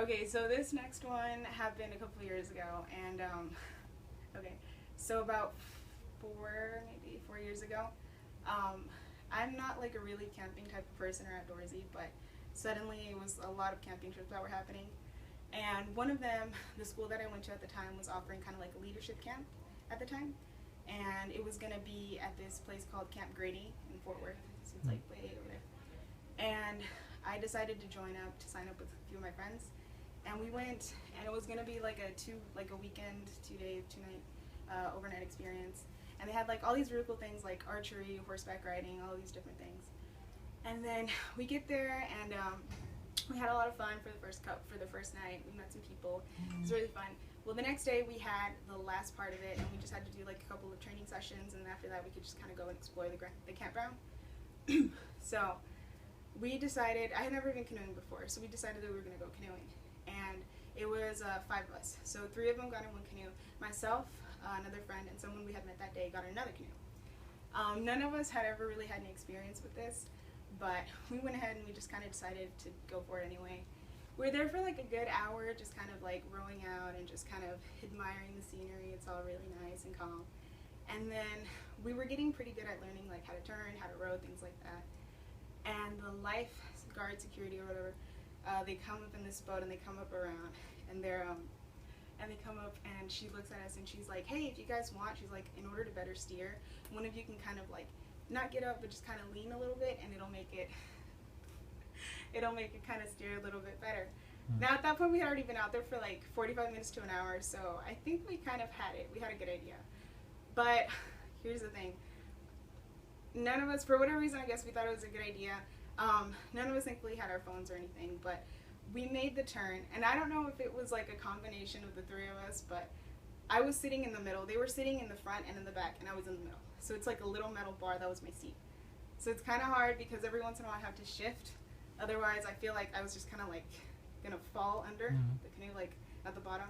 Okay, so this next one happened a couple of years ago, and okay, so about 4 years ago, I'm not like a really camping type of person or outdoorsy, but suddenly it was a lot of camping trips that were happening, and one of them, the school that I went to at the time, was offering kind of like a leadership camp at the time, and it was gonna be at this place called Camp Grady in Fort Worth, so it's like way over there, and I decided to join up, to sign up with a few of my friends. And we went, and it was gonna be like a weekend, 2-day, 2-night, overnight experience. And they had like all these really cool things like archery, horseback riding, all these different things. And then we get there, and we had a lot of fun for the first night. We met some people. It was really fun. Well, the next day we had the last part of it, and we just had to do like a couple of training sessions, and after that we could just kind of go and explore the campground. So we decided, I had never been canoeing before, so we decided that we were gonna go canoeing. And it was 5 of us. So 3 of them got in one canoe. Myself, another friend, and someone we had met that day got in another canoe. None of us had ever really had any experience with this, but we went ahead and we just kind of decided to go for it anyway. We were there for like a good hour, just kind of like rowing out and just kind of admiring the scenery. It's all really nice and calm. And then we were getting pretty good at learning like how to turn, how to row, things like that. And the lifeguard security or whatever, they come up in this boat and they come up around, and they come up and she looks at us and she's like, hey, if you guys want, she's like, in order to better steer, one of you can kind of like not get up but just kind of lean a little bit, and it'll make it kind of steer a little bit better. Now at that point we had already been out there for like 45 minutes to an hour, so I think we kind of had it. We had a good idea. But here's the thing. None of us, for whatever reason, I guess we thought it was a good idea. None of us thankfully had our phones or anything, but we made the turn, and I don't know if it was like a combination of the 3 of us, but I was sitting in the middle. They were sitting in the front and in the back, and I was in the middle. So it's like a little metal bar that was my seat. So it's kind of hard because every once in a while I have to shift. Otherwise, I feel like I was just kind of like gonna fall under the canoe, like at the bottom.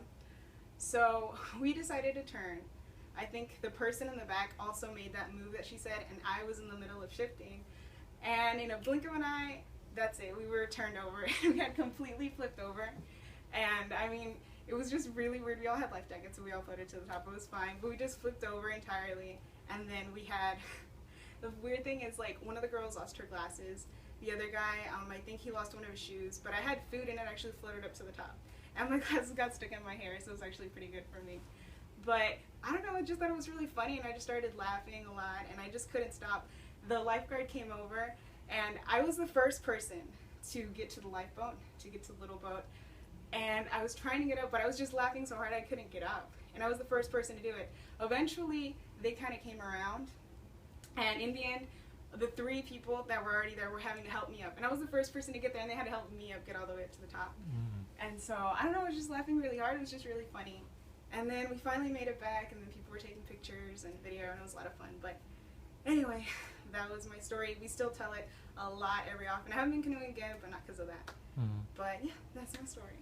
So we decided to turn. I think the person in the back also made that move that she said, and I was in the middle of shifting. And in a blink of an eye, that's it. We were turned over. We had completely flipped over. And I mean, it was just really weird. We all had life jackets, so we all floated to the top. It was fine. But we just flipped over entirely. And then we had, the weird thing is, like, one of the girls lost her glasses. The other guy, I think he lost one of his shoes. But I had food, and it actually floated up to the top. And my glasses got stuck in my hair, so it was actually pretty good for me. But I don't know, I just thought it was really funny, and I just started laughing a lot, and I just couldn't stop. The lifeguard came over, and I was the first person to get to the lifeboat, to get to the little boat, and I was trying to get up, but I was just laughing so hard I couldn't get up, and I was the first person to do it. Eventually, they kind of came around, and in the end, the 3 people that were already there were having to help me up, and I was the first person to get there, and they had to help me up, get all the way up to the top. And so, I don't know, I was just laughing really hard. It was just really funny. And then we finally made it back, and then people were taking pictures and video, and it was a lot of fun. But anyway, that was my story. We still tell it a lot every often. I haven't been canoeing again, but not because of that. But yeah, that's my story.